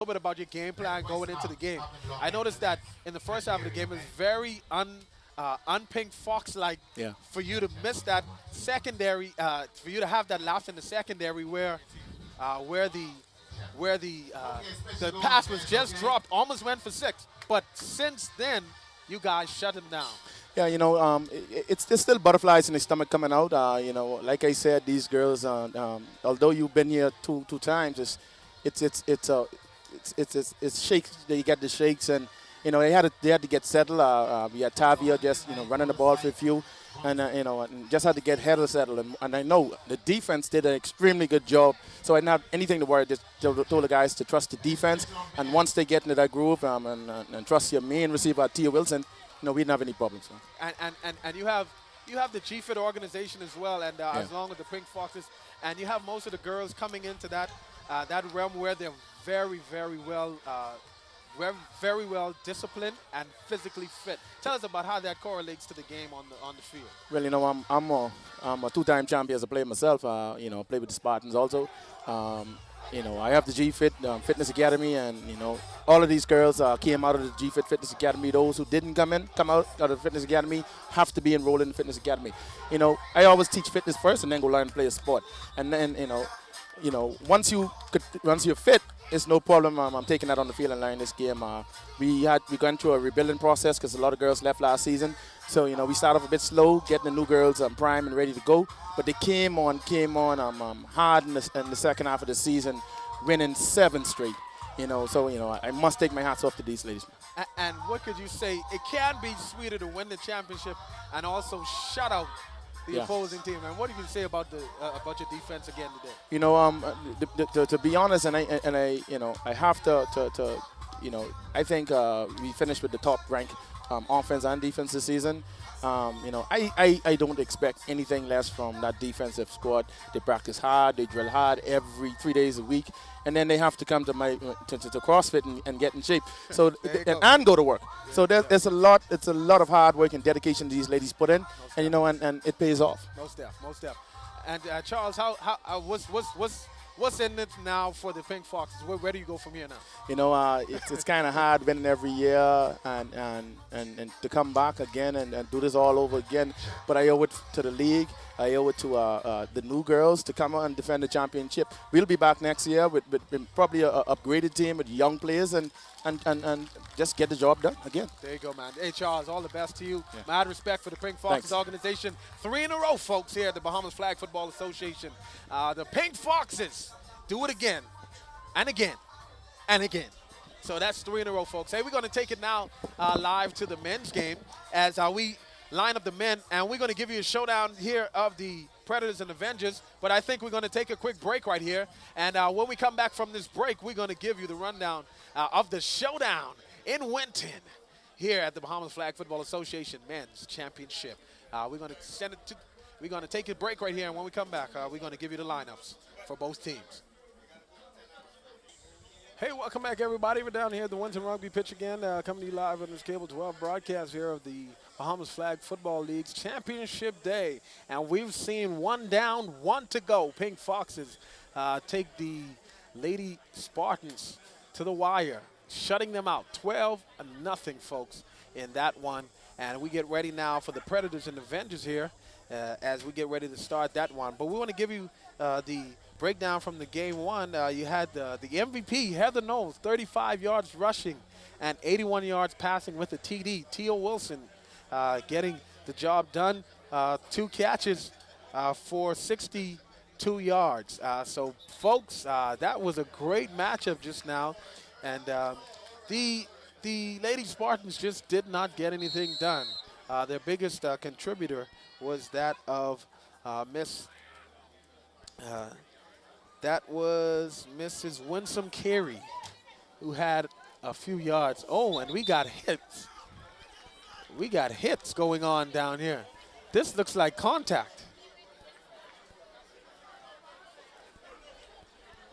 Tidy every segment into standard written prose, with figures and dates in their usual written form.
little bit about your game plan going into the game. I noticed that in the first half of the game, it was very unpink fox-like Yeah. for you to miss that secondary, for you to have that lapse in the secondary where the pass was just dropped, almost went for 6. But since then, you guys shut him down. Yeah, it's there's still butterflies in the stomach coming out. Like I said, these girls, although you've been here two times, it's shakes. They get the shakes, and they had to get settled. We had Tavia just running the ball for a few, and just had to get Heather settled. And I know the defense did an extremely good job. So I didn't have anything to worry. Just told the guys to trust the defense, and once they get into that groove, and trust your main receiver, Tia Wilson. We didn't have any problems. So. And you have the GFIT organization as well, and as long as the Pink Foxes, and you have most of the girls coming into that realm where they're very, very well very well disciplined and physically fit. Tell us about how that correlates to the game on the field. Well, I'm a two-time champion as a player myself. I play with the Spartans also. I have the GFIT Fitness Academy, and all of these girls came out of the GFIT Fitness Academy. Those who didn't come out of the Fitness Academy have to be enrolled in the Fitness Academy. I always teach fitness first, and then go learn and play a sport. And then once you're fit, it's no problem. I'm taking that on the field and learning this game. We gone through a rebuilding process because a lot of girls left last season. So we started off a bit slow, getting the new girls prime and ready to go. But they came on hard in the second half of the season, winning 7 straight. I must take my hats off to these ladies. And what could you say? It can be sweeter to win the championship and also shut out the opposing team. And what do you say about your defense again today? To be honest, and I have to I think we finished with the top rank offense and defense this season. I don't expect anything less from that defensive squad. They practice hard, they drill hard every 3 days a week, and then they have to come to CrossFit and get in shape. So and go to work. So there's a lot. It's a lot of hard work and dedication these ladies put in, and it pays off. Most def. And Charles, what's in it now for the Pink Foxes? Where do you go from here now? It's kind of hard winning every year and to come back again and do this all over again. But I owe it to the league. I owe it to the new girls to come out and defend the championship. We'll be back next year with probably an upgraded team with young players and just get the job done again. There you go, man. Hey, Charles, all the best to you. Yeah. Mad respect for the Pink Foxes organization. 3 in a row, folks, here at the Bahamas Flag Football Association. The Pink Foxes do it again and again and again. So that's 3 in a row, folks. Hey, we're going to take it now live to the men's game as we line up the men, and we're going to give you a showdown here of the Predators and Avengers, but I think we're going to take a quick break right here, and when we come back from this break, we're going to give you the rundown of the showdown in Winton here at the Bahamas Flag Football Association Men's Championship. We're going to take a break right here, and when we come back, we're going to give you the lineups for both teams. Hey, welcome back, everybody. We're down here at the Winton Rugby pitch again, coming to you live on this Cable 12 broadcast here of the Bahamas Flag Football League's Championship Day. And we've seen 1 down, 1 to go. Pink Foxes take the Lady Spartans to the wire, shutting them out. 12-0, folks, in that one. And we get ready now for the Predators and Avengers here as we get ready to start that one. But we want to give you the breakdown from the game 1. You had the MVP, Heather Knowles, 35 yards rushing and 81 yards passing with the TD. Tia Wilson getting the job done. 2 catches for 62 yards. So, folks, that was a great matchup just now. And the Lady Spartans just did not get anything done. Their biggest contributor was that of Mrs. Winsome Carey, who had a few yards. Oh, and we got hits. We got hits going on down here. This looks like contact.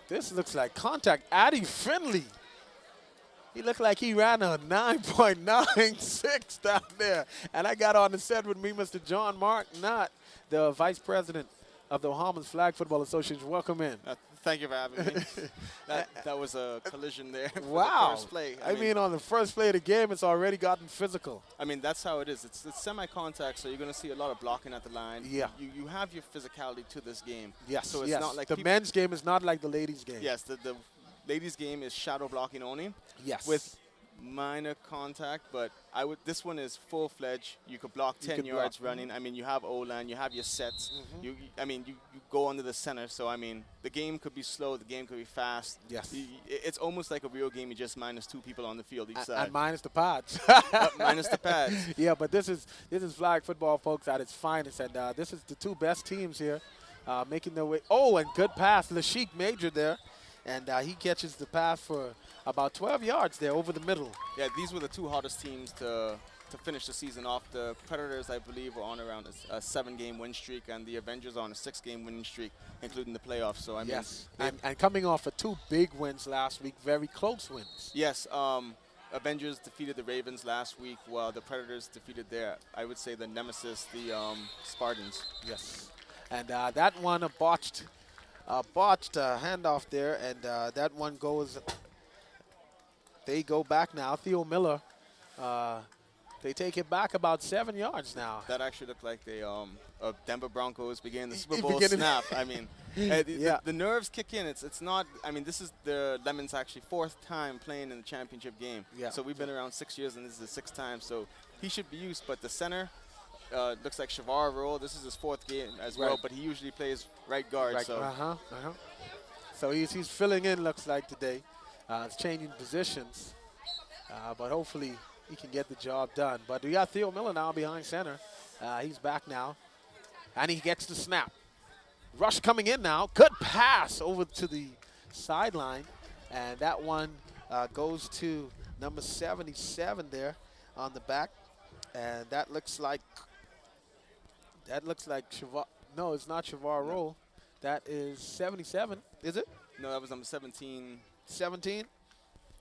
This looks like contact. Addie Finley. He looked like he ran a 9.96 down there. And I got on the set with me, Mr. John Mark Knott, the Vice President of the Bahamas Flag Football Association. Welcome in. Thank you for having me. That was a collision there for the Wow. first play. I mean, on the first play of the game, it's already gotten physical. I mean, that's how it is. It's semi-contact, so you're going to see a lot of blocking at the line. Yeah. You have your physicality to this game. Yes, So it's yes. not like the men's game is not like the ladies' game. Yes, the ladies' game is shadow blocking only. Yes. With minor contact, but this one is full-fledged. You could block 10 yards running. I mean, you have O-line, you have your sets. You go under the center. So I mean, the game could be slow, the game could be fast. Yes. It's almost like a real game. You just minus 2 people on the field each side. And minus the pads. Minus the pads. Yeah, but this is flag football, folks, at its finest, and this is the two best teams here, making their way. Oh, and good pass, Lashik Major there, and he catches the pass for about 12 yards there over the middle. Yeah, these were the two hottest teams to finish the season off. The Predators, I believe, were on around a 7-game win streak, and the Avengers on a 6-game winning streak, including the playoffs. So I mean, yes, and coming off of 2 big wins last week, very close wins. Yes, Avengers defeated the Ravens last week, while the Predators defeated I would say, the nemesis, the Spartans. Yes, and that one a botched handoff there, and that one goes. They go back now. Theo Miller, they take it back about 7 yards now. That actually looked like the Denver Broncos beginning the Super Bowl snap. I mean, the nerves kick in. It's not. I mean, this is the Lemons' actually 4th time playing in the championship game. Yeah. So we've been around 6 years, and this is the 6th time. So he should be used. But the center looks like Shavar Roll. This is his 4th game as well. But he usually plays right guard. Right. So. So he's filling in. Looks like today. It's changing positions, but hopefully he can get the job done. But we got Theo Miller now behind center. He's back now, and he gets the snap. Rush coming in now. Good pass over to the sideline, and that one goes to number 77 there on the back, and that looks like Shavar. No, it's not Shavar Roll. That is 77. Is it? No, that was number 17. 17.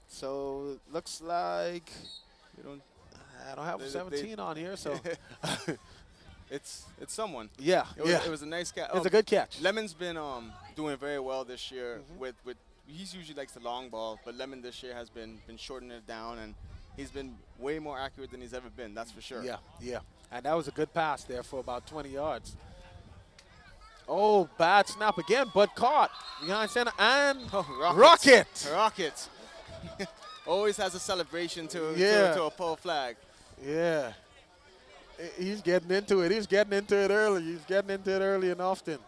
So it looks like I don't have 17 on here, so it's someone. Yeah, It was a nice catch. It's a good catch. Lemon's been doing very well this year with he's usually likes the long ball, but Lemon this year has been shortening it down, and he's been way more accurate than he's ever been. That's for sure. Yeah. And that was a good pass there for about 20 yards. Oh, bad snap again, but caught behind center and Rocket. Always has a celebration to a pole flag. Yeah. He's getting into it. He's getting into it early. He's getting into it early and often.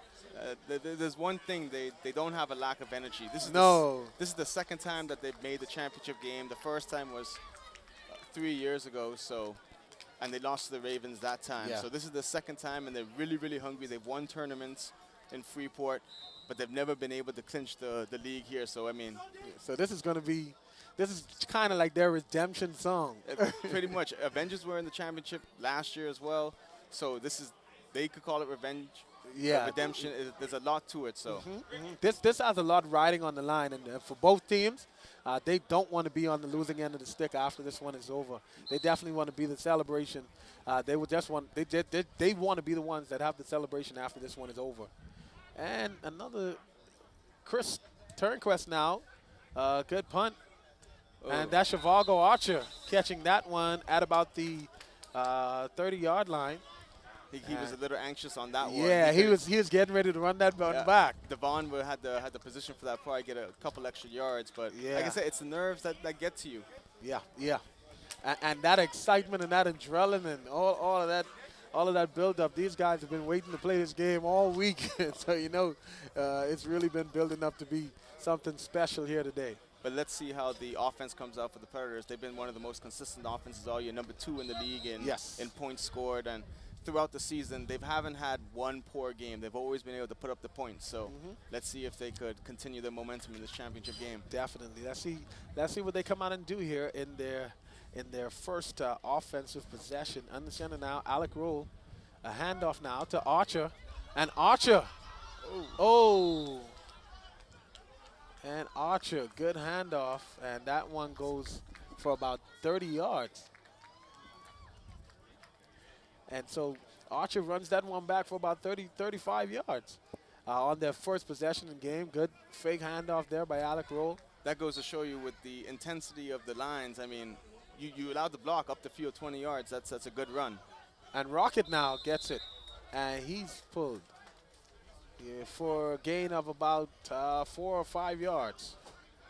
There's one thing, they don't have a lack of energy. This is the 2nd time that they've made the championship game. The first time was 3 years ago, and they lost to the Ravens that time. Yeah. So this is the 2nd time, and they're really, really hungry. They've won tournaments in Freeport, but they've never been able to clinch the league here. So, I mean. So this is kind of like their redemption song. Pretty much. Avengers were in the championship last year as well. So they could call it revenge. Yeah. Redemption. There's a lot to it. So This has a lot riding on the line, and for both teams, they don't want to be on the losing end of the stick after this one is over. They definitely want to be the celebration. They want to be the ones that have the celebration after this one is over. And another Chris Turnquest now. Good punt. And that's Shivago Archer catching that one at about the 30-yard line. He was a little anxious on that one. Yeah, he was getting ready to run that button back. Devon had the position for that, probably get a couple extra yards. But like I said, it's the nerves that get to you. Yeah. And that excitement and that adrenaline and all of that build-up. These guys have been waiting to play this game all week. So, it's really been building up to be something special here today. But let's see how the offense comes out for the Predators. They've been one of the most consistent offenses all year, number 2 in the league in points scored. And throughout the season, they haven't had one poor game. They've always been able to put up the points. So let's see if they could continue their momentum in this championship game. Definitely. Let's see what they come out and do here in their first offensive possession. Under center now, Alec Roll. A handoff now to Archer. And Archer. Oh. And Archer, good handoff. And that one goes for about 30 yards. And so Archer runs that one back for about 30, 35 yards. on their first possession in the game. Good fake handoff there by Alec Roll. That goes to show you with the intensity of the lines. I mean, you allowed the block up the field 20 yards. That's a good run. And Rocket now gets it, and he's pulled for a gain of about 4 or 5 yards.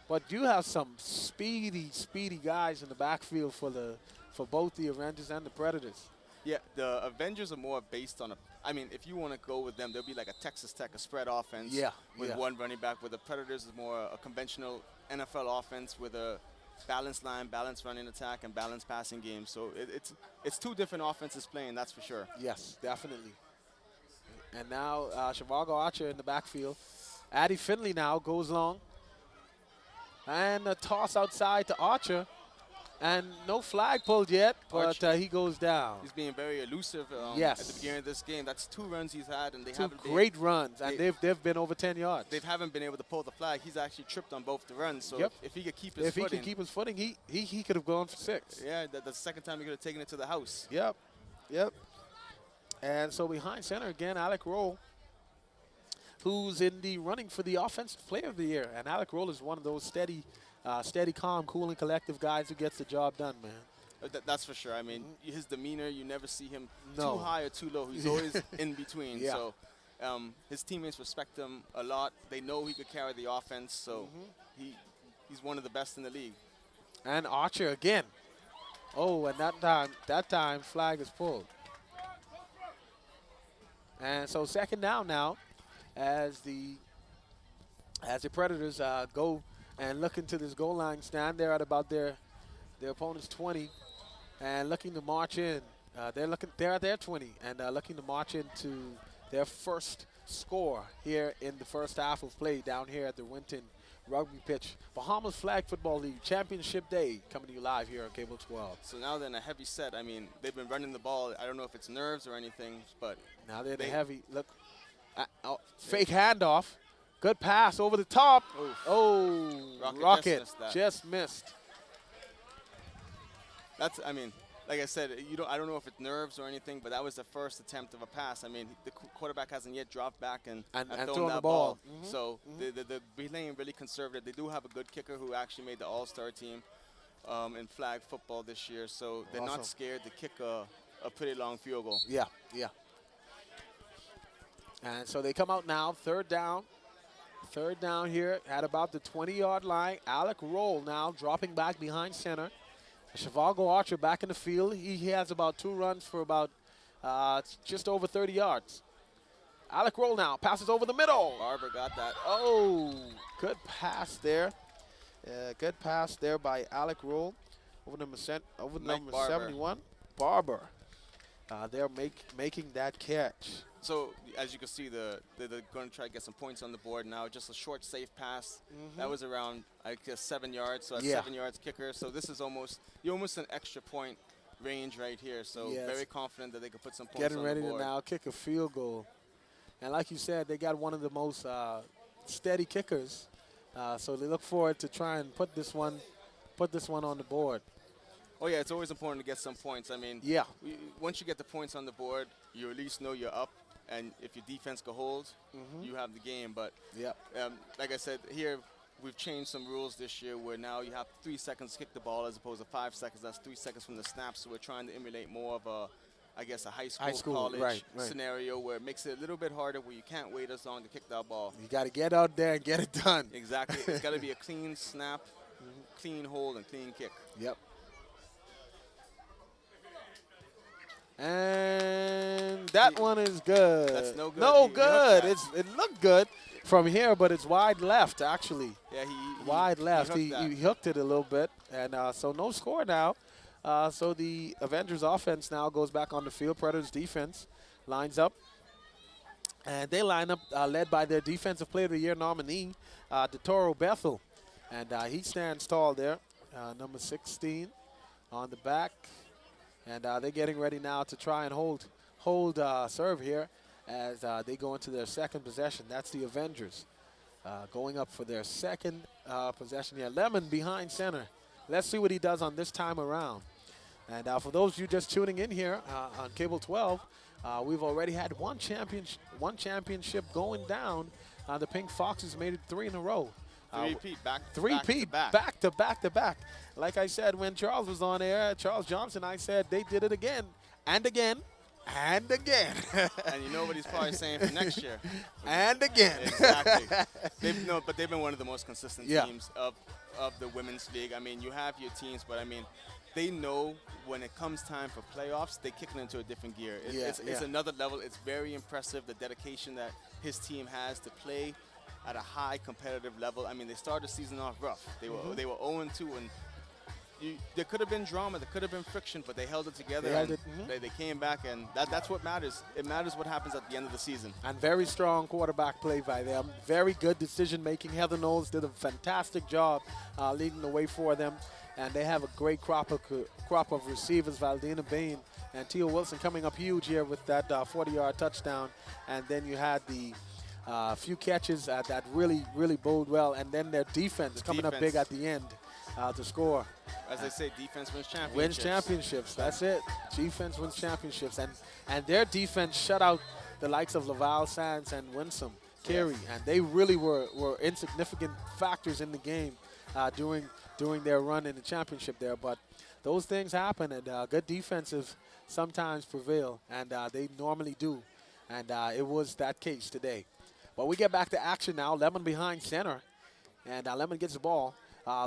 But you have some speedy guys in the backfield for both the Avengers and the Predators. Yeah, the Avengers are more based on I mean, if you want to go with them, they'll be like a Texas Tech, a spread offense with one running back. Where the Predators is more a conventional NFL offense with a balanced line, balanced running attack, and balanced passing game. So it's two different offenses playing, that's for sure. Yes, definitely. And now Shivago Archer in the backfield. Addie Finley now goes long. And a toss outside to Archer. And no flag pulled yet, but he goes down. He's being very elusive yes. at the beginning of this game. That's 2 runs he's had, and they two haven't great runs, and they've been over 10 yards. They haven't been able to pull the flag. He's actually tripped on both the runs. So if he could keep his footing. If he could keep his footing, he could have gone for 6. Yeah, that's the second time he could have taken it to the house. Yep. And so behind center again, Alec Roll, who's in the running for the Offensive Player of the Year. And Alec Roll is one of those steady, calm, cool, and collective guys who gets the job done, man. That's for sure. I mean, his demeanor, you never see him too high or too low. He's always in between. Yeah. So his teammates respect him a lot. They know he could carry the offense. So he's one of the best in the league. And Archer again. Oh, and that time flag is pulled. And so second down now as the Predators go and look into this goal line stand. They're at about their opponent's 20 and looking to march in. They're at their 20 and looking to march into their first score here in the first half of play down here at the Winton Rugby Pitch. Bahamas Flag Football League Championship Day coming to you live here on Cable 12. So now they're in a heavy set. I mean, they've been running the ball. I don't know if it's nerves or anything, but now they're in a heavy look. Fake handoff. Good pass over the top. Oof. Oh, Rocket just missed. That's, I mean, like I said, I don't know if it's nerves or anything, but that was the first attempt of a pass. I mean, the quarterback hasn't yet dropped back and thrown that ball. So they're playing really conservative. They do have a good kicker who actually made the All-Star team in flag football this year. So they're not scared to kick a pretty long field goal. Yeah. And so they come out now, third down. Third down here at about the 20-yard line. Alec Roll now dropping back behind center. Shivago Archer back in the field. He has about 2 runs for about just over 30 yards. Alec Roll now passes over the middle. Barber got that. Oh, good pass there. Good pass there by Alec Roll over number 71. Barber. They're making that catch. So, as you can see, they're going to try to get some points on the board now. Just a short, safe pass. That was around, I guess, 7 yards. So, that's 7 yards kicker. So, this is almost an extra point range right here. So, very confident that they could put some points on the board. Getting ready to now kick a field goal. And like you said, they got one of the most steady kickers. So, they look forward to try and put this one on the board. Oh, yeah, it's always important to get some points. I mean, once you get the points on the board, you at least know you're up. And if your defense can hold, you have the game. But like I said, here we've changed some rules this year where now you have 3 seconds to kick the ball as opposed to 5 seconds. That's 3 seconds from the snap. So we're trying to emulate more of a high school college scenario where it makes it a little bit harder where you can't wait as long to kick that ball. You got to get out there and get it done. Exactly. It's got to be a clean snap, clean hold, and clean kick. Yep. And that one is good. That's no good. No good. It looked good from here, but it's wide left, actually. Yeah, wide left. He hooked it a little bit. And so no score now. So the Avengers offense now goes back on the field. Predators defense lines up. And they line up led by their Defensive Player of the Year nominee, DeToro Bethel. And he stands tall there, number 16 on the back. And they're getting ready now to try and hold serve here as they go into their second possession. That's the Avengers going up for their second possession here. Lemon behind center. Let's see what he does on this time around. And for those of you just tuning in here on Cable 12, we've already had one championship going down. The Pink Foxes made it 3 in a row. Back to back. Like I said when Charles was on air, Charles Johnson, I said they did it again and again and again. And you know what he's probably saying for next year. And again. Exactly. But they've been one of the most consistent teams of the women's league. I mean, you have your teams, but I mean, they know when it comes time for playoffs, they kick it into a different gear. It's another level. It's very impressive, the dedication that his team has to play at a high competitive level. I mean, they started the season off rough. They were 0-2, and there could have been drama, there could have been friction, but they held it together. They came back, and that's what matters. It matters what happens at the end of the season. And very strong quarterback play by them. Very good decision making. Heather Knowles did a fantastic job leading the way for them, and they have a great crop of receivers. Valdina Bain and Tia Wilson coming up huge here with that 40-yard touchdown, and then you had the few catches that really bode well, and then their defense coming up big at the end to score. As they say, defense wins championships. Wins championships, that's it. Defense wins championships, and their defense shut out the likes of Laval Sands and Winsome Carey, and they really were insignificant factors in the game during their run in the championship there. But those things happen, and good defenses sometimes prevail, and they normally do, and it was that case today. But we get back to action now. Lemon behind center, and Lemon gets the ball.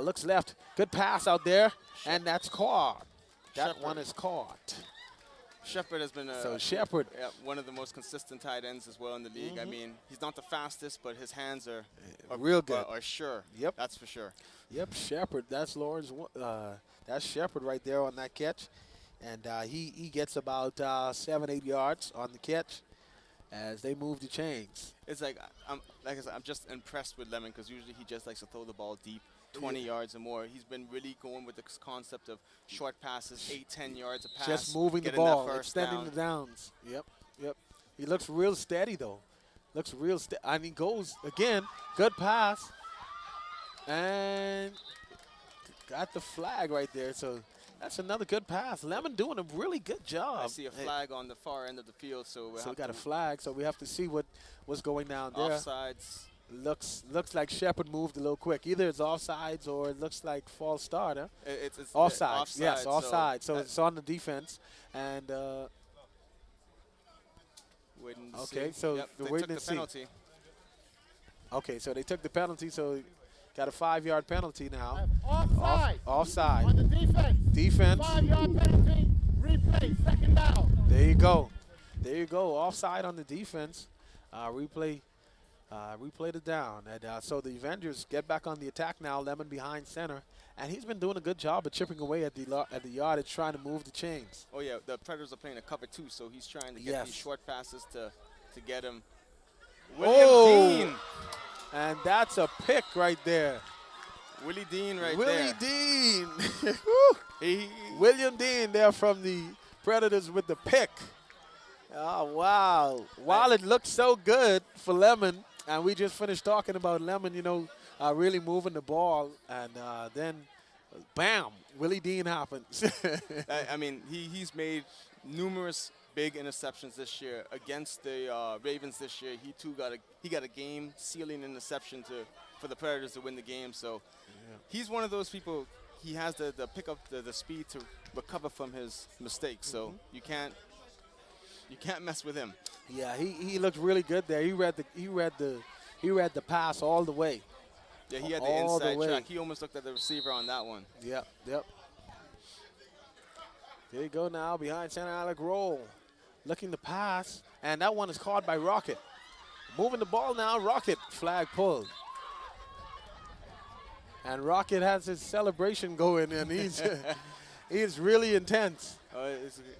Looks left. Good pass out there, and that's caught. That one is caught. Shepard has been one of the most consistent tight ends as well in the league. I mean, he's not the fastest, but his hands are real good. Are sure. Yep. That's for sure. Yep, Shepard. That's Lawrence. That's Shepard right there on that catch. And he gets about 7-8 yards on the catch as they move the chains. It's like I said, I'm just impressed with Lemon because usually he just likes to throw the ball deep, 20 yards or more. He's been really going with this concept of short passes, 8-10 yards a pass. Just moving the ball, extending the downs. Yep. He looks real steady though. Looks real steady. And he goes again. Good pass. And got the flag right there. So that's another good pass. Lemon doing a really good job. I see a flag on the far end of the field, so we got a flag. So we have to see what's going down there. Offsides. Looks like Shepard moved a little quick. Either it's offsides or it looks like false start. Huh? It's offsides. Yes, offside. So it's on the defense. And okay, so they took the penalty. Okay, so they took the penalty. So got a 5-yard penalty now. Offside. Offside. On the defense. Defense. 5-yard penalty. Replay. Second down. There you go. Offside on the defense. Replay the down. And so the Avengers get back on the attack now. Lemon behind center. And he's been doing a good job of chipping away at the yardage, trying to move the chains. Oh, yeah. The Predators are playing a cover 2, so he's trying to get these short passes to get him. William Dean. And that's a pick right there. Willie Dean there. Willie Dean. William Dean there from the Predators with the pick. Oh, wow. While it looked so good for Lemon, and we just finished talking about Lemon, really moving the ball, and then, bam, Willie Dean happens. I mean, he's made numerous big interceptions this year against the Ravens this year. He got a game-sealing interception for the Predators to win the game. So he's one of those people. He has the pick up the speed to recover from his mistakes. So you can't mess with him. Yeah, he looked really good there. He read the pass all the way. Yeah, he had the inside track. He almost looked at the receiver on that one. Yep. There you go now behind center. Alec Roll looking to pass, and that one is caught by Rocket. Moving the ball now. Rocket flag pulled. And Rocket has his celebration going, and he's really intense.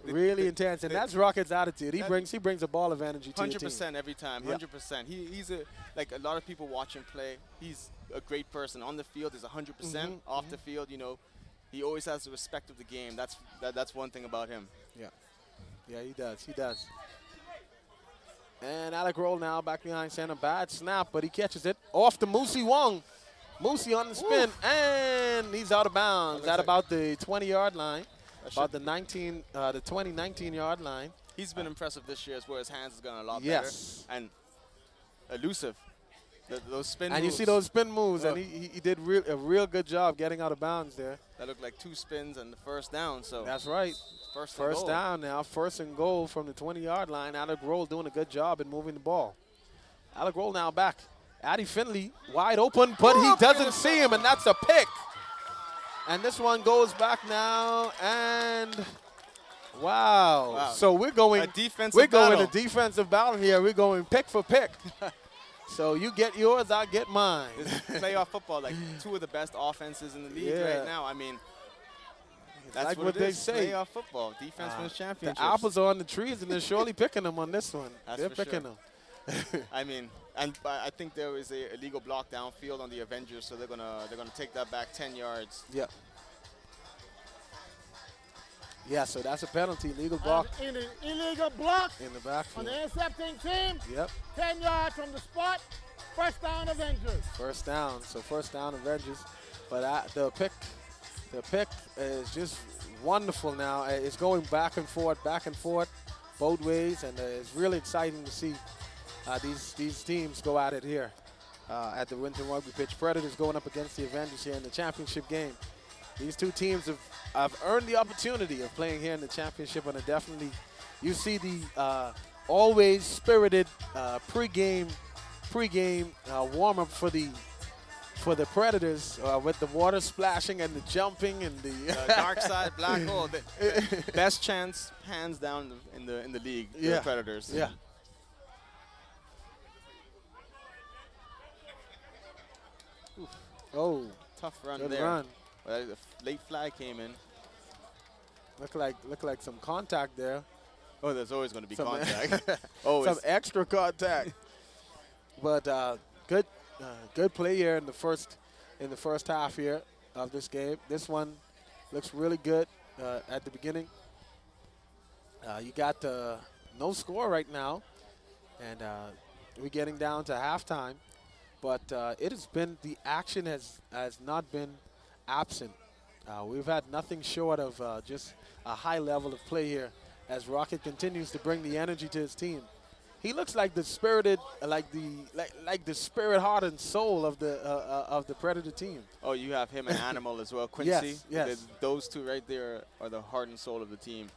Really intense, and that's Rocket's attitude. He brings a ball of energy to your team. 100% every time, 100%. He's like a lot of people watch him play. He's a great person on the field. He's 100%. Off the field, he always has the respect of the game. That's one thing about him. Yeah, he does. And Alec Roll now back behind center. Bad snap, but he catches it off to Moosey Wong. Moosey on the spin, and he's out of bounds at about the 20-yard line. about the 19 yard line. He's been impressive this year as well. His hands has gotten a lot Yes. better. And elusive. Those spin moves. And you see those spin moves, and he did a real good job getting out of bounds there. That looked like 2 spins and the first down. So that's right. First down now, first and goal from the 20-yard line. Alec Roll doing a good job in moving the ball. Alec Roll now back. Addy Finley wide open, but he doesn't see him, and that's a pick. And this one goes back now, and wow. So we're going a defensive battle. a defensive battle here. We're going pick for pick. So you get yours, I get mine. It's playoff football, like 2 of the best offenses in the league right now. I mean, that's like what they is. say. Playoff football, defense wins championships. The apples are on the trees, and they're surely picking them on this one. They're for picking sure. them. I mean, and I think there was a illegal block downfield on the Avengers, so they're gonna take that back 10 yards. Yep. Yeah, so that's a penalty, illegal block. Illegal block in the on backfield. the intercepting team. Yep. 10 yards from the spot. First down, Avengers. First down. So first down, Avengers. But the pick is just wonderful now. It's going back and forth, both ways, and it's really exciting to see these teams go at it here at the Winton Rugby Pitch. Predators going up against the Avengers here in the championship game. These 2 teams have earned the opportunity of playing here in the championship, and definitely you see the always spirited pregame warm-up for the Predators with the water splashing and the jumping and the dark side black hole. The best chance, hands down, in the league. The Predators. Yeah. Oof. Oh, tough run good there. Run. The late flag came in. Look like some contact there. Oh, there's always going to be some contact. Some extra contact. But good play here in the first half here of this game. This one looks really good at the beginning. You got no score right now, and we're getting down to halftime. But it has been, the action has not been absent. We've had nothing short of just a high level of play here as Rocket continues to bring the energy to his team. He looks like the spirited, like the spirit, heart, and soul of the Predator team. Oh, you have him and Animal as well, Quincy. Yes. Those 2 right there are the heart and soul of the team.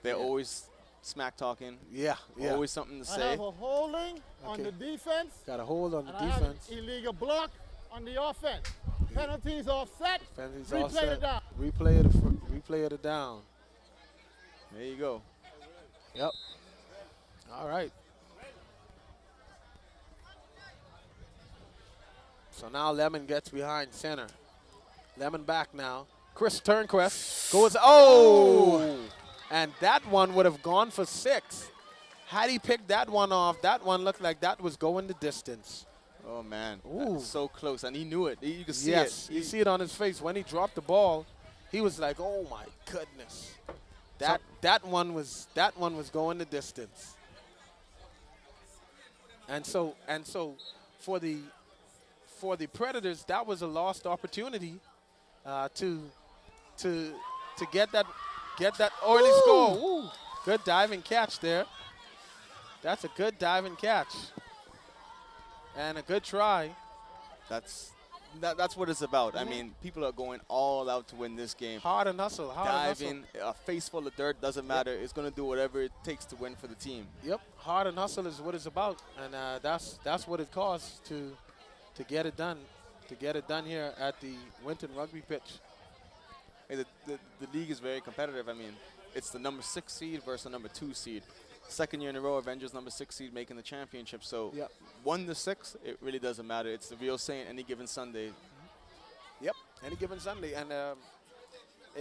They're always smack talking. Yeah. Always something to say. I have a holding on the defense. Got a hold on the and defense. I have illegal block on the offense. Penalties offset. Penalties Replay offset. it down. Replay it down. There you go. Yep. All right. So now Lemon gets behind center. Lemon back now. Chris Turnquest goes, and that one would have gone for 6. Had he picked that one off, that one looked like that was going the distance. Oh, man. Ooh. That's so close, and he knew it. You could see yes, it. You see it on his face. When he dropped the ball, he was like, oh, my goodness. That one was going the distance. And so for the Predators, that was a lost opportunity to get that early score. Ooh. Good diving catch there. That's a good diving catch. And a good try. That's what it's about. I mean, people are going all out to win this game. Hard and hustle. Diving, a face full of dirt, doesn't matter. It's going to do whatever it takes to win for the team. Yep, hard and hustle is what it's about, and that's what it costs to get it done. To get it done here at the Winton Rugby Pitch. Hey, the league is very competitive. I mean, it's the number 6 seed versus the number 2 seed. Second year in a row, Avengers number 6 seed making the championship. So 1 to 6, it really doesn't matter. It's the real saying, any given Sunday. Yep, any given Sunday. And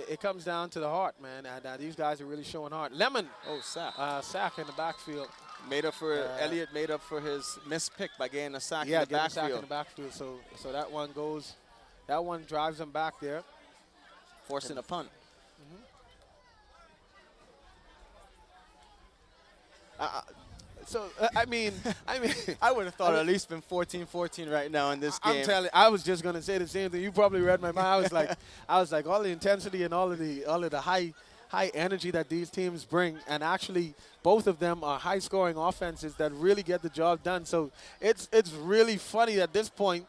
it comes down to the heart, man. And these guys are really showing heart. Lemon. Oh, sack. Sack in the backfield. Made up for, Elliott made up for his missed pick by getting a sack in the backfield. Sack in the backfield. So that one goes, that one drives him back there. Forcing a punt. I mean, I would have thought at least been 14-14 right now in this game. I'm telling you, I was just gonna say the same thing. You probably read my mind. I was like, all the intensity and all of the high energy that these teams bring, and actually both of them are high-scoring offenses that really get the job done. So it's really funny at this point.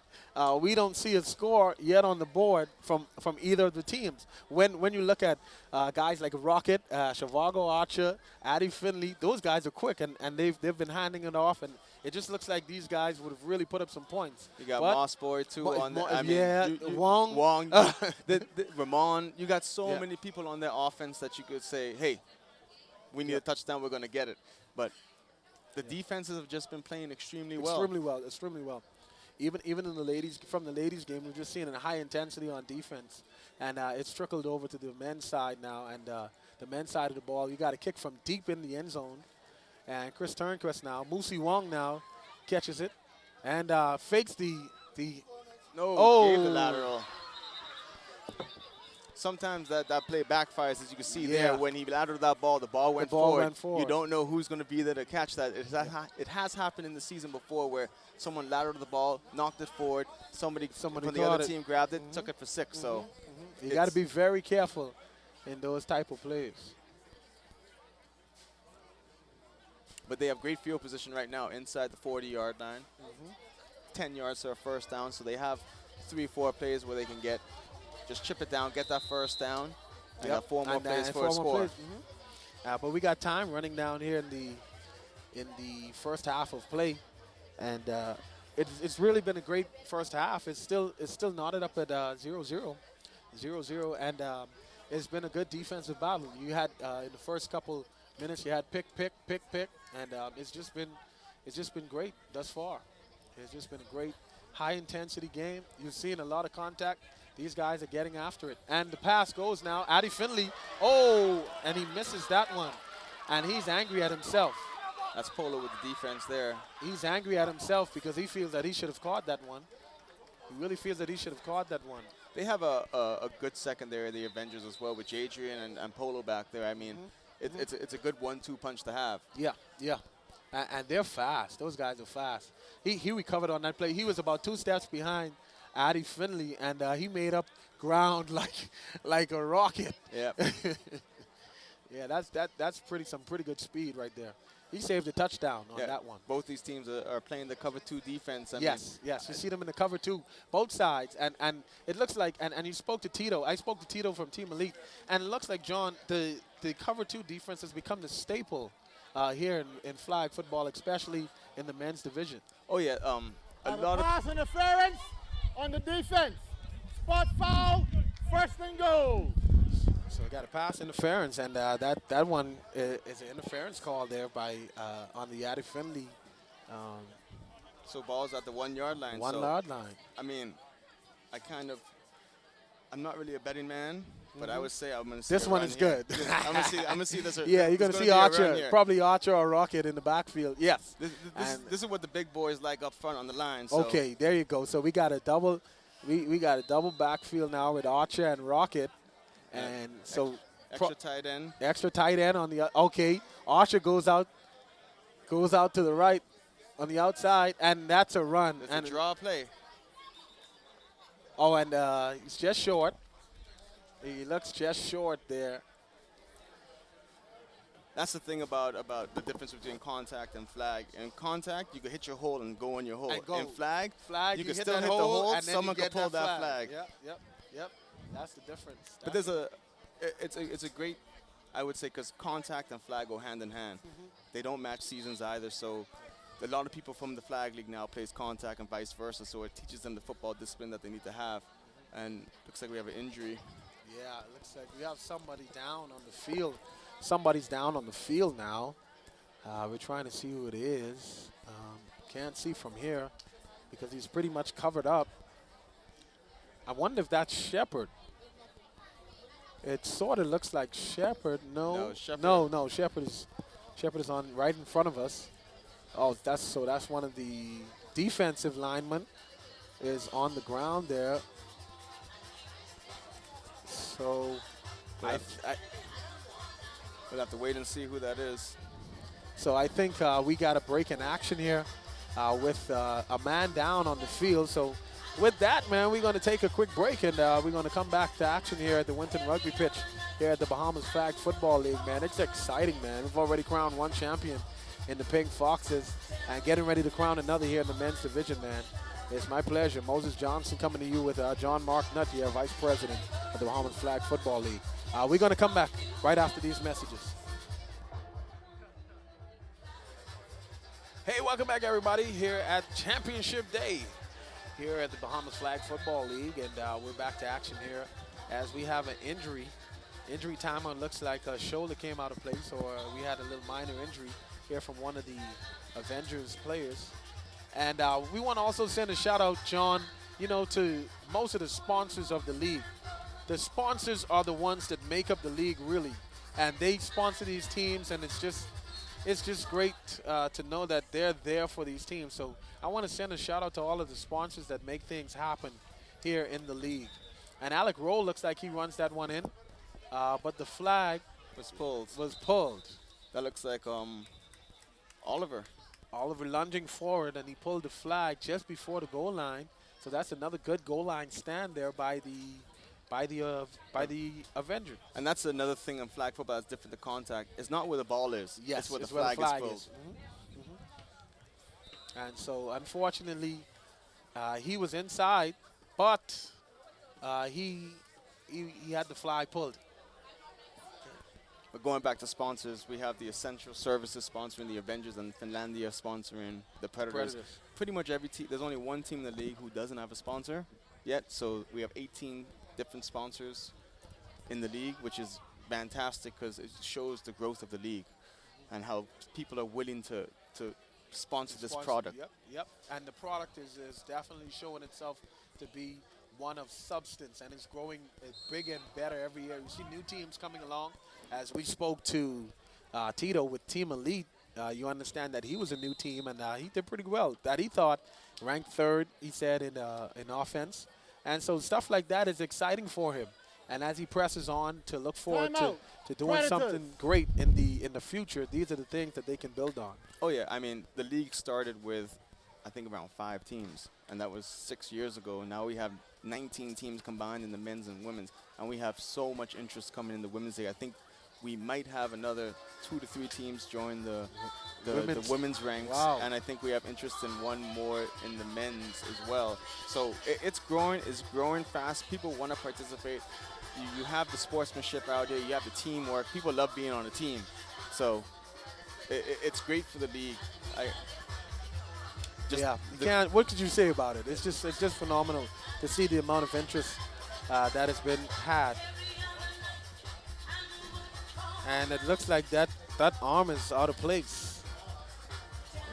We don't see a score yet on the board from either of the teams. When you look at guys like Rocket, Shivago Archer, Addie Finley, those guys are quick, and they've been handing it off, and it just looks like these guys would have really put up some points. You got Moss Boy too on there. I mean, yeah, Wong. Ramon. You got so many people on their offense that you could say, hey, we need a touchdown, we're going to get it. But the defenses have just been playing extremely well. Extremely well. Even in the ladies game, we've just seen a high intensity on defense, and it's trickled over to the men's side now. And the men's side of the ball, you got a kick from deep in the end zone, and Chris Turnquist now, Moosey Wong now catches it, and fakes the gave the lateral. Sometimes that play backfires, as you can see there. When he lateraled that ball, the ball went forward. You don't know who's going to be there to catch that. It has happened in the season before where someone lateraled the ball, knocked it forward, somebody from the other team grabbed it, took it for 6. So you got to be very careful in those type of plays. But they have great field position right now inside the 40-yard line. 10 yards to a first down, so they have 3-4 plays where they can just chip it down, get that first down, and got 4 more plays for a score. But we got time running down here in the first half of play, and it's really been a great first half. It's still knotted up at 0-0, and it's been a good defensive battle. You had in the first couple minutes, you had pick, and it's just been great thus far. It's just been a great high-intensity game. You've seen a lot of contact. These guys are getting after it. And the pass goes now. Addie Finley, and he misses that one. And he's angry at himself. That's Polo with the defense there. He's angry at himself because he feels that he should have caught that one. He really feels that he should have caught that one. They have a good secondary, the Avengers, as well, with Jadrian and Polo back there. I mean, it's a good 1-2 punch to have. Yeah. And they're fast. Those guys are fast. He recovered on that play. He was about 2 steps behind Addie Finley, and he made up ground like a rocket. Yeah. Yeah, that's some pretty good speed right there. He saved a touchdown on that one. Both these teams are playing the cover 2 defense. Yes. You see them in the cover 2, both sides, and it looks like. And you spoke to Tito. I spoke to Tito from Team Elite, and it looks like, John, the cover 2 defense has become the staple here in flag football, especially in the men's division. Oh yeah, a lot of pass interference on the defense. Spot foul, first and goal. So we got a pass interference, and that one is an interference call there by on the Addie Finley. So ball's at the 1-yard line. 1-yard line. I mean, I'm not really a betting man, but I would say I'm going to see this one is good. I'm going to see this. Yeah, you're going to see Archer, probably Archer or Rocket in the backfield. Yes. This is what the big boys like up front on the line. So. Okay, there you go. So we got a double. We got a double backfield now with Archer and Rocket, and so extra tight end. Extra tight end on the Archer goes out to the right on the outside, and that's a run. It's a draw play. Oh, and he's just short. He looks just short there. That's the thing about the difference between contact and flag. In contact, you can hit your hole and go on your hole. In flag, you can still hit the hole, and someone can pull that flag. Yep. That's the difference. But it's a great, I would say, because contact and flag go hand in hand. They don't match seasons either, so a lot of people from the flag league now plays contact and vice versa, so it teaches them the football discipline that they need to have. And looks like we have an injury. Yeah, it looks like we have somebody down on the field. Somebody's down on the field now. We're trying to see who it is. Can't see from here because he's pretty much covered up. I wonder if that's Shepard. It sort of looks like Shepard. No, Shepard is on right in front of us. Oh, that's one of the defensive linemen is on the ground there. So we'll have to wait and see who that is. So I think we got a break in action here with a man down on the field. So with that, man, we're going to take a quick break, and we're going to come back to action here at the Winton Rugby pitch here at the Bahamas Flag Football League, man. It's exciting, man. We've already crowned one champion in the Pink Foxes and getting ready to crown another here in the men's division, man. It's my pleasure. Moses Johnson coming to you with John Mark Nutt here, Vice President of the Bahamas Flag Football League. We're going to come back right after these messages. Hey, welcome back, everybody, here at Championship Day here at the Bahamas Flag Football League, and we're back to action here as we have an injury time. It looks like a shoulder came out of place, or we had a little minor injury here from one of the Avengers players. And we want to also send a shout out, John, to most of the sponsors of the league. The sponsors are the ones that make up the league, really, and they sponsor these teams, and it's just great to know that they're there for these teams. So I want to send a shout out to all of the sponsors that make things happen here in the league. And Alec Rowe looks like he runs that one in, but the flag was pulled. That looks like Oliver. Oliver lunging forward, and he pulled the flag just before the goal line. So that's another good goal line stand there by the Avenger. And that's another thing in flag football that's different to contact. It's not where the ball is. Yes, it's where the flag is pulled. And so, unfortunately, he was inside, but he had the flag pulled. But going back to sponsors, we have the Essential Services sponsoring the Avengers and Finlandia sponsoring the Predators. Pretty much every team. There's only one team in the league who doesn't have a sponsor yet. So we have 18 different sponsors in the league, which is fantastic because it shows the growth of the league and how people are willing to sponsor this product. Yep. And the product is definitely showing itself to be one of substance, and it's growing bigger and better every year. You see new teams coming along. As we spoke to Tito with Team Elite, you understand that he was a new team, and he did pretty well. That he thought ranked third, he said, in offense. And so stuff like that is exciting for him. And as he presses on to look forward to doing something great in the future, these are the things that they can build on. Oh, yeah. I mean, the league started with, I think, around 5 teams, and that was 6 years ago. Now we have 19 teams combined in the men's and women's, and we have so much interest coming in the women's league. I think we might have another 2 to 3 teams join the women's ranks, and I think we have interest in one more in the men's as well. So it's growing fast. People want to participate. You have the sportsmanship out there. You have the teamwork. People love being on a team. So it's great for the league. What could you say about it? It's just phenomenal to see the amount of interest that has been had. And it looks like that arm is out of place.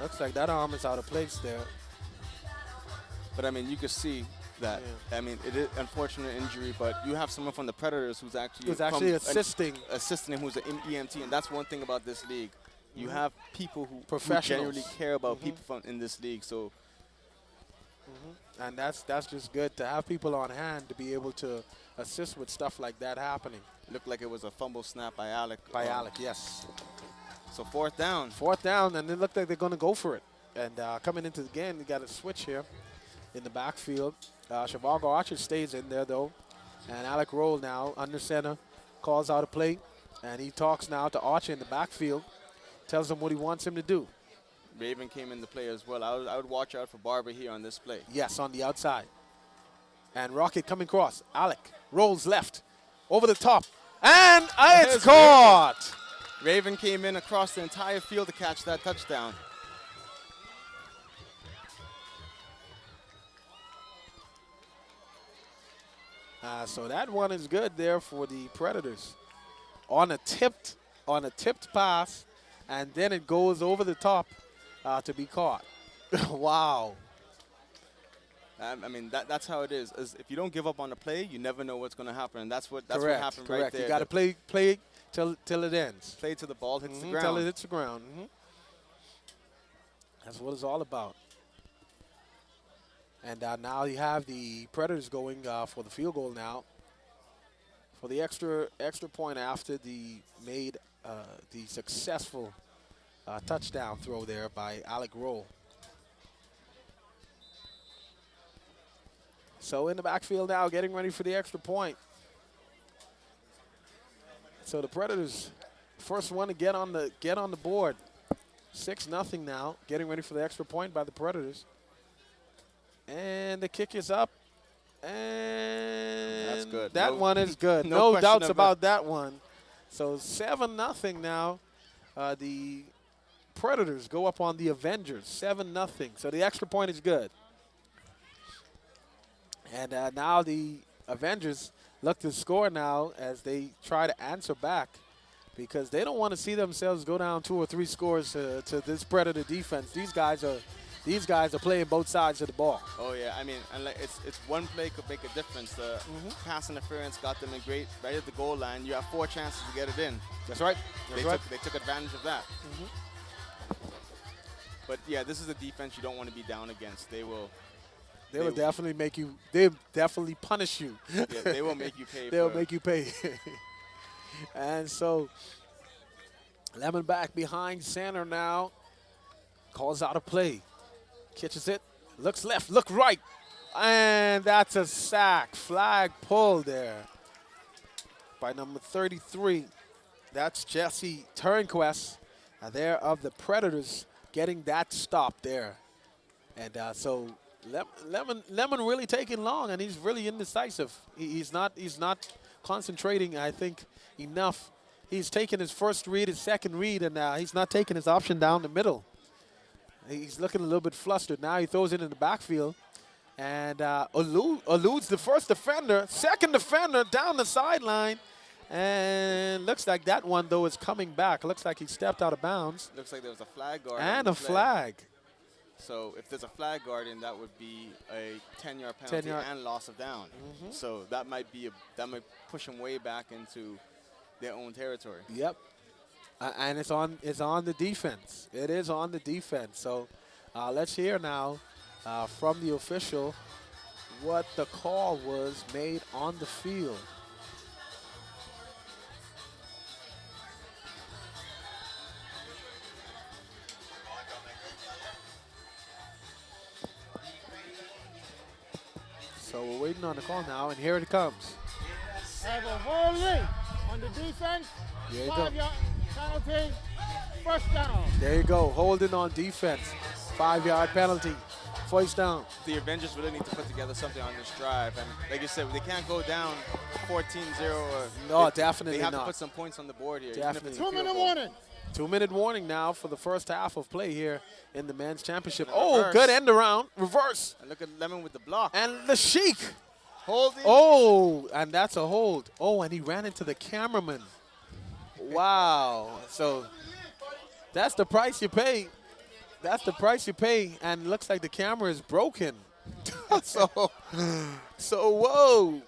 Looks like that arm is out of place there. But, I mean, you can see that. Yeah. I mean, it is an unfortunate injury, but you have someone from the Predators who's actually assisting him, who's an EMT, and that's one thing about this league. You have people who genuinely care about people in this league. So, and that's just good to have people on hand to be able to assist with stuff like that happening. It looked like it was a fumble snap by Alec. Yes. So fourth down, and it looked like they're going to go for it. And coming into the game, you got a switch here in the backfield. Shivago Archer stays in there, though. And Alec Roll now under center calls out a play. And he talks now to Archer in the backfield, tells him what he wants him to do. Raven came in the play as well. I would watch out for Barber here on this play. Yes, on the outside. And Rocket coming across. Alec rolls left, over the top. And it's caught! Raven came in across the entire field to catch that touchdown. So that one is good there for the Predators. On a tipped pass, and then it goes over the top to be caught. Wow. I mean, that's how it is. If you don't give up on the play, you never know what's going to happen. And that's what happened right there. You got to play till it ends. Play till the ball hits the ground. Till it hits the ground. That's what it's all about. And now you have the Predators going for the field goal now. For the extra point after the successful touchdown throw there by Alec Roll. So in the backfield now, getting ready for the extra point. So the Predators, first one to get on the board. 6-0 now, getting ready for the extra point by the Predators. And the kick is up. And that's good. That one is good. No No doubts question about that one. So 7-0 now. The Predators go up on the Avengers, 7-0. So the extra point is good. And now the Avengers look to score now as they try to answer back, because they don't want to see themselves go down 2 or 3 scores to this Predator defense. These guys are playing both sides of the ball. Oh yeah, I mean, and like it's one play could make a difference. The pass interference got them in right at the goal line. You have 4 chances to get it in. That's right. They took advantage of that. But yeah, this is a defense you don't want to be down against. They will definitely make you. They definitely punish you. Yeah, they will make you pay. They'll make you pay. And so Lemon back behind center now. Calls out a play. Catches it. Looks left. Look right. And that's a sack. Flag pulled there by number 33. That's Jesse Turnquest. There of the Predators getting that stop there. And so Lemon really taking long, and he's really indecisive. He's not concentrating, I think, enough. He's taking his first read, his second read, and he's not taking his option down the middle. He's looking a little bit flustered. Now he throws it in the backfield and eludes the first defender, second defender down the sideline. And looks like that one, though, is coming back. Looks like he stepped out of bounds. Looks like there was a flag guard. And a flag. So if there's a flag guardian, that would be a 10-yard penalty and loss of down. So that might push them way back into their own territory. Yep. And it's on the defense. It is on the defense. So let's hear now from the official what the call was made on the field. So we're waiting on the call now, and here it comes. Have a holding on the defense. 5-yard penalty. First down. There you go. Holding on defense. 5-yard penalty. First down. The Avengers really need to put together something on this drive. And like you said, they can't go down 14-0. No, definitely not. They have not. to put some points on the board here. Definitely. 2-minute warning. 2-minute warning now for the first half of play here in the men's championship. Reverse. Good end around. Reverse. And look at Lemon with the block. And the Sheik. Holding. Oh, and that's a hold. Oh, and he ran into the cameraman. Wow. So that's the price you pay. That's the price you pay. And looks like the camera is broken. so whoa.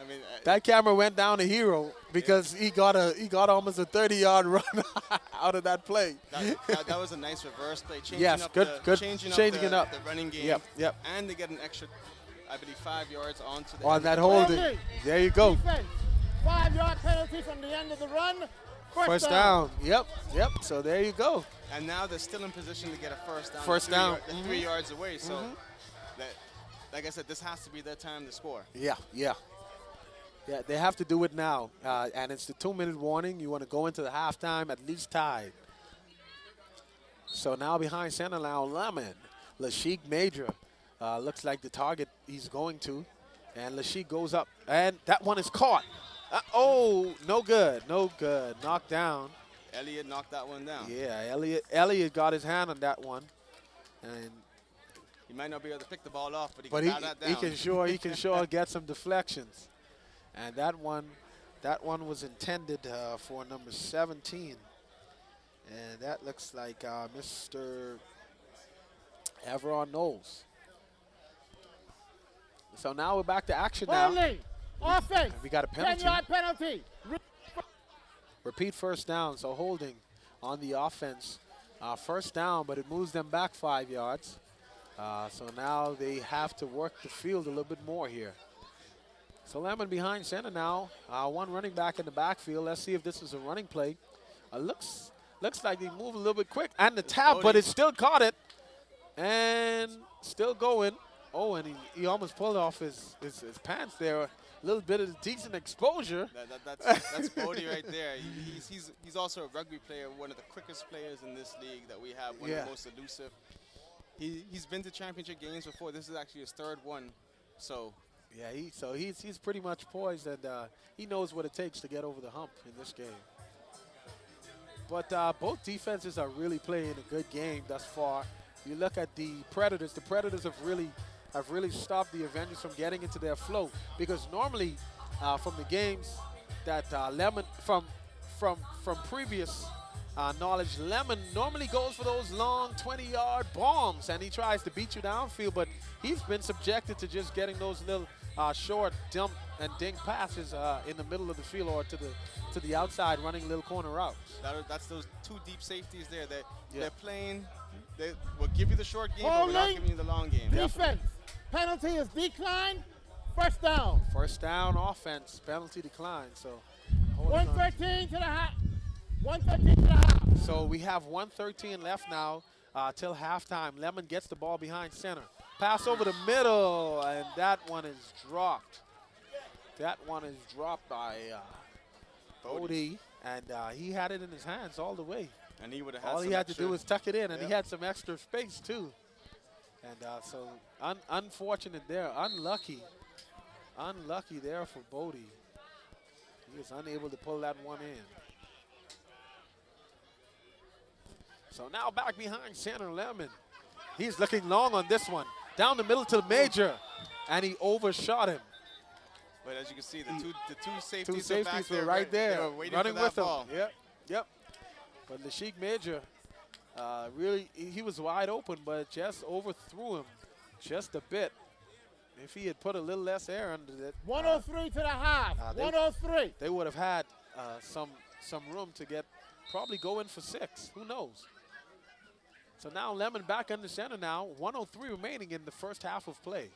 I mean, that camera went down a hero because he got almost a 30-yard run out of that play. That was a nice reverse play. Changing it up. The running game. Yep. And they get an extra, I believe, 5 yards onto the on that holding. There you go. Defense. 5-yard penalty from the end of the run. First down. Yep. So there you go. And now they're still in position to get a first down. First down. They're 3 yards away. So, like I said, this has to be their time to score. Yeah, they have to do it now. And it's the 2-minute warning. You want to go into the halftime at least tied. So now behind center now, Lemon. Lashik Major looks like the target he's going to. And Lashik goes up. And that one is caught. No good. Knocked down. Elliott knocked that one down. Yeah, Elliott got his hand on that one. And he might not be able to pick the ball off, but he can that down. He can sure get some deflections. And that one was intended for number 17. And that looks like Mr. Everon Knowles. So now we're back to action now. Offense. We got a penalty. 10-yard penalty. Repeat first down. So holding on the offense. First down, but it moves them back 5 yards. So now they have to work the field a little bit more here. So Lemon behind center now. One running back in the backfield. Let's see if this is a running play. Looks like they move a little bit quick. And the tap, but it still caught it. And still going. Oh, and he almost pulled off his pants there. little bit of decent exposure. That's Bodie right there. He's also a rugby player, one of the quickest players in this league that we have, one of the most elusive. He's been to championship games before. This is actually his third one. So yeah, he's pretty much poised, and he knows what it takes to get over the hump in this game. But both defenses are really playing a good game thus far. You look at the Predators. The Predators have really stopped the Avengers from getting into their flow, because normally from the games that Lemon from previous knowledge, Lemon normally goes for those long 20-yard bombs, and he tries to beat you downfield, but he's been subjected to just getting those little short dump and dink passes in the middle of the field or to the outside, running little corner routes. That's those two deep safeties there. They're playing. They will give you the short game, but we're not giving you the long game. Defense. Penalty is declined. First down. First down offense. Penalty decline. So 113 to the half. 113 to the half. So we have 113 left now till halftime. Lemon gets the ball behind center. Pass over the middle, and that one is dropped. That one is dropped by Bodie, and he had it in his hands all the way. And he would have had all he had to do was tuck it in, and he had some extra space too. And so unfortunate there, unlucky there for Bodie. He was unable to pull that one in. So now back behind center, Lemon. He's looking long on this one. Down the middle to the Major, and he overshot him. But as you can see, the two safeties were right there, they were waiting running for that with ball. him. Yep. But Lashik Major, really, he was wide open, but just overthrew him just a bit. If he had put a little less air under it. 103 to the half. 103. They would have had some room to probably go in for 6. Who knows? So now Lemon back under center now. 103 remaining in the first half of play.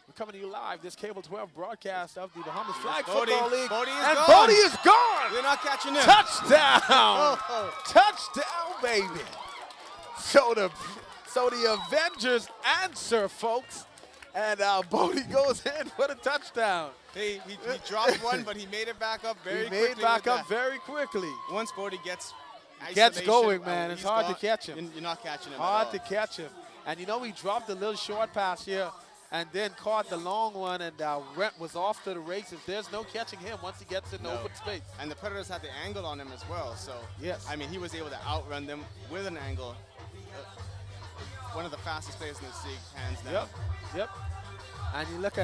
We're coming to you live, this Cable 12 broadcast of the Bahamas Flag Football League. Bodie is gone. They're not catching him. Touchdown. Touchdown, baby. So the Avengers answer, folks. And Bodie goes in for the touchdown. He dropped one, but he made it back up very quickly. He made back up very quickly. Once Bodie gets going, man. It's hard to catch him. You're not catching him Hard to catch him. And you know, he dropped a little short pass here and then caught the long one, and was off to the races. There's no catching him once he gets in the open space. And the Predators had the angle on him as well. So, yes. I mean, he was able to outrun them with an angle. One of the fastest players in this league, hands down. Yep. And you look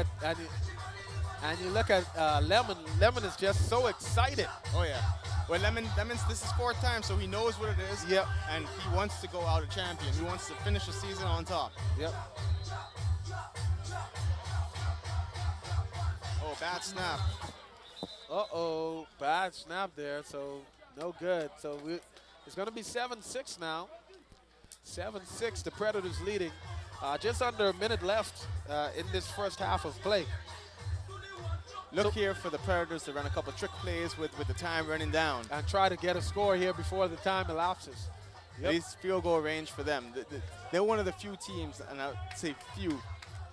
at Lemon. Lemon is just so excited. Oh yeah. Well, Lemon's this is 4th time, so he knows what it is. Yep. And he wants to go out a champion. He wants to finish the season on top. Yep. Oh, bad snap. Uh-oh, bad snap there. So no good. So it's going to be 7-6 now. 7-6. The Predators leading. Just under a minute left in this first half of play. Look here for the Predators to run a couple trick plays with the time running down. And try to get a score here before the time elapses. Yep. This field goal range for them. They're one of the few teams, and I'd say few,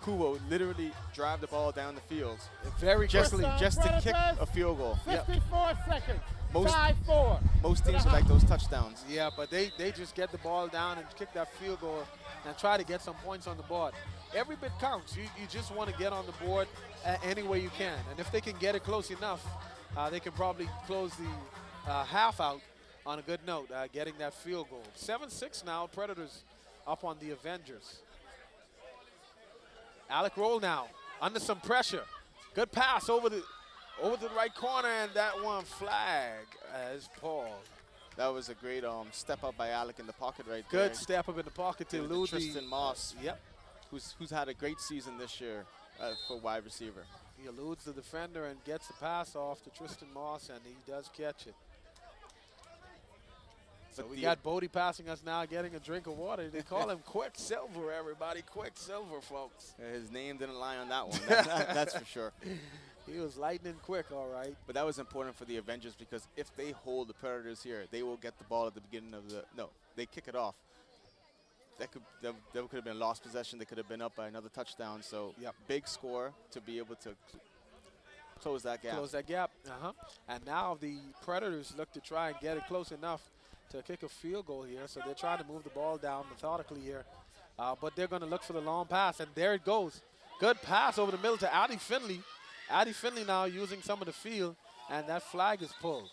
who will literally drive the ball down the field. Very quickly. Just to kick a field goal. 54 seconds. 5-4. Most teams would like those touchdowns. Yeah, but they just get the ball down and kick that field goal and try to get some points on the board. Every bit counts. You just want to get on the board any way you can. And if they can get it close enough, they can probably close the half out on a good note, getting that field goal. 7-6 now, Predators up on the Avengers. Alec roll now, under some pressure. Good pass over the right corner, and that one flag as Paul. That was a great step up by Alec in the pocket right there. Good step up in the pocket to elude Tristan Moss. Yep. Who's had a great season this year for wide receiver. He eludes the defender and gets the pass off to Tristan Moss, and he does catch it. So we got Bodie passing us now, getting a drink of water. They call him Quicksilver, everybody. Quicksilver, folks. His name didn't lie on that one. That's for sure. He was lightning quick, all right. But that was important for the Avengers, because if they hold the Predators here, they will get the ball at the beginning of they kick it off. That could have been a lost possession. They could have been up by another touchdown. So, big score to be able to close that gap. Close that gap. And now the Predators look to try and get it close enough to kick a field goal here. So they're trying to move the ball down methodically here. But they're going to look for the long pass, and there it goes. Good pass over the middle to Addie Finley. Addie Finley now using some of the field, and that flag is pulled.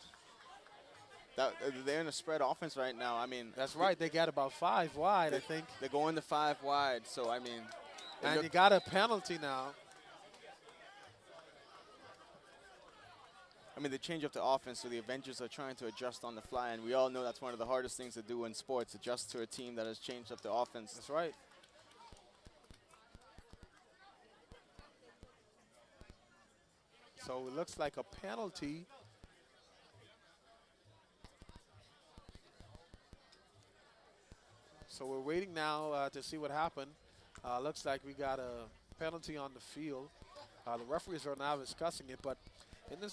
They're in a spread offense right now. I mean, that's right. They got about 5 wide, I think. They're going to 5 wide. So I mean, and you got a penalty now. I mean, they change up the offense, so the Avengers are trying to adjust on the fly, and we all know that's one of the hardest things to do in sports, adjust to a team that has changed up the offense. That's right. So it looks like a penalty. So we're waiting now to see what happened. Looks like we got a penalty on the field. The referees are now discussing it, but